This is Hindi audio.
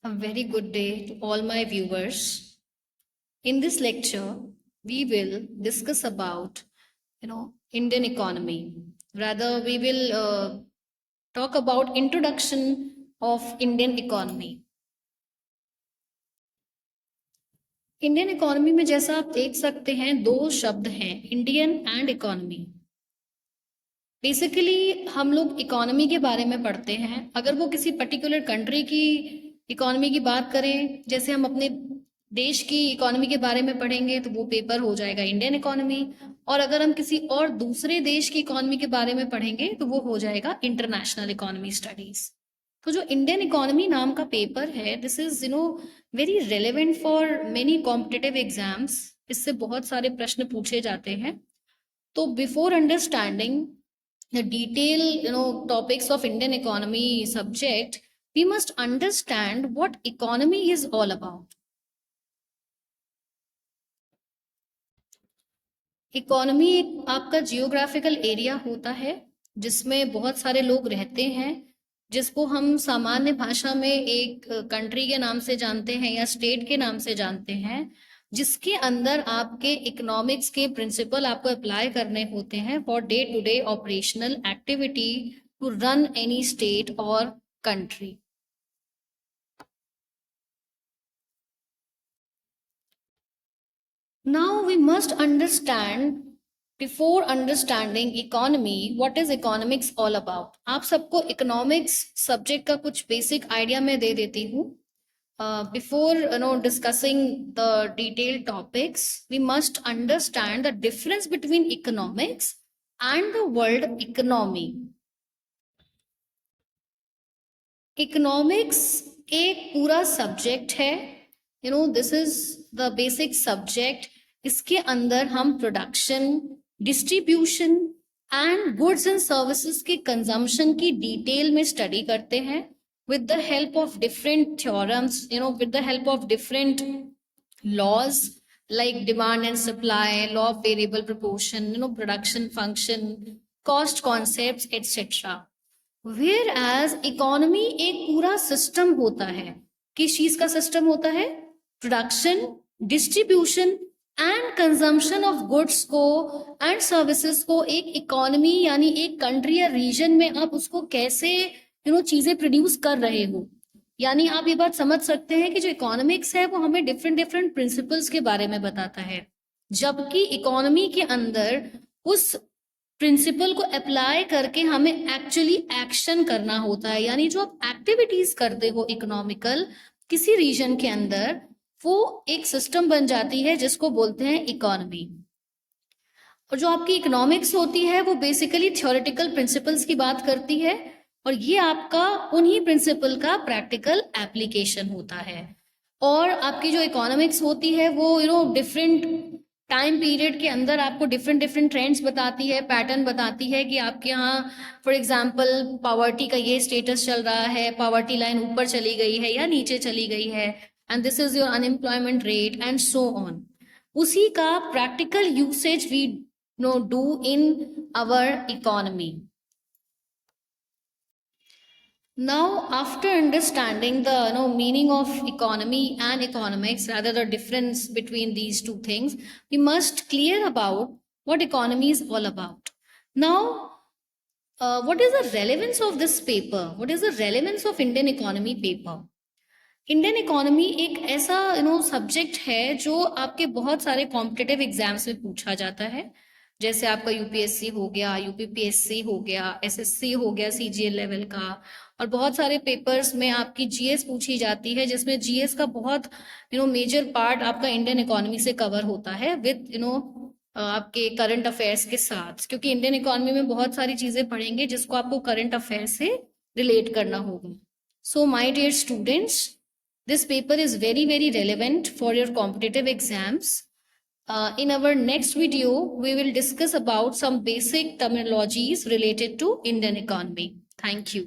A very good day to all my viewers. In this lecture, we will discuss about, Indian economy. Rather, we will talk about introduction of Indian economy. Indian economy में जैसा आप देख सकते हैं दो शब्द हैं, इंडियन एंड इकोनॉमी। बेसिकली हम लोग इकोनॉमी के बारे में पढ़ते हैं, अगर वो किसी पर्टिकुलर कंट्री की इकोनॉमी की बात करें, जैसे हम अपने देश की इकोनॉमी के बारे में पढ़ेंगे तो वो पेपर हो जाएगा इंडियन इकोनॉमी, और अगर हम किसी और दूसरे देश की इकोनॉमी के बारे में पढ़ेंगे तो वो हो जाएगा इंटरनेशनल इकोनॉमी स्टडीज। तो जो इंडियन इकोनॉमी नाम का पेपर है, this is very relevant for many competitive exams. इससे बहुत सारे प्रश्न पूछे जाते हैं। तो before understanding the detailed topics of Indian economy subject, we must understand what economy is all about. Economy आपका जियोग्राफिकल एरिया होता है जिसमें बहुत सारे लोग रहते हैं, जिसको हम सामान्य भाषा में एक कंट्री के नाम से जानते हैं या स्टेट के नाम से जानते हैं, जिसके अंदर आपके इकोनॉमिक्स के प्रिंसिपल आपको अप्लाई करने होते हैं for day to day operational activity to run any state और country. Now we must understand, before understanding economy, what is economics all about. आप सबको इकोनॉमिक्स सब्जेक्ट का कुछ बेसिक आइडिया मैं दे देती हूँ। Before discussing the detailed topics, we must understand the difference between economics and the world economy. Economics एक पूरा subject है, this is the basic subject. इसके अंदर हम production, distribution and goods and services के consumption की detail में study करते हैं with the help of different theorems, with the help of different laws like demand and supply, law of variable proportion, production function, cost concepts, etc. Whereas economy एक पूरा system होता है। किस चीज का system होता है? Production, distribution and consumption of goods को and services को एक economy यानी एक country या region में आप उसको कैसे चीजें प्रोड्यूस कर रहे हो। यानी आप ये बात समझ सकते हैं कि जो इकोनॉमिक्स है वो हमें डिफरेंट प्रिंसिपल्स के बारे में बताता है, जबकि इकोनॉमी के अंदर उस प्रिंसिपल को अप्लाई करके हमें एक्चुअली एक्शन करना होता है। यानी जो आप एक्टिविटीज करते हो इकोनॉमिकल किसी रीजन के अंदर, वो एक सिस्टम बन जाती है जिसको बोलते हैं इकोनॉमी। और जो आपकी इकोनॉमिक्स होती है वो बेसिकली थ्योरेटिकल प्रिंसिपल्स की बात करती है, और ये आपका उन्हीं प्रिंसिपल का प्रैक्टिकल एप्लीकेशन होता है। और आपकी जो इकोनॉमिक्स होती है वो डिफरेंट टाइम पीरियड के अंदर आपको डिफरेंट ट्रेंड्स बताती है, पैटर्न बताती है कि आपके यहाँ फॉर एग्जांपल पॉवर्टी का ये स्टेटस चल रहा है, पॉवर्टी लाइन ऊपर चली गई है या नीचे चली गई है, and this is your unemployment rate and so on. उसी का practical usage we do in our economy. Now, after understanding the meaning of economy and economics, rather the difference between these two things, we must clear about what economy is all about. Now, what is the relevance of this paper? What is the relevance of Indian economy paper? Indian economy एक ऐसा सब्जेक्ट है जो आपके बहुत सारे कॉम्पिटिटिव एग्जाम्स में पूछा जाता है, जैसे आपका यूपीएससी हो गया, यूपीपीएससी हो गया, एसएससी हो गया सीजीएल लेवल का, और बहुत सारे पेपर्स में आपकी जीएस पूछी जाती है, जिसमें जीएस का बहुत मेजर पार्ट आपका इंडियन इकोनॉमी से कवर होता है विद आपके करंट अफेयर्स के साथ, क्योंकि इंडियन इकोनॉमी में बहुत सारी चीजें पढ़ेंगे जिसको आपको करंट अफेयर से रिलेट करना होगा। So my dear students, this paper is very relevant for your competitive exams. In our next video, we will discuss about some basic terminologies related to Indian economy. Thank you.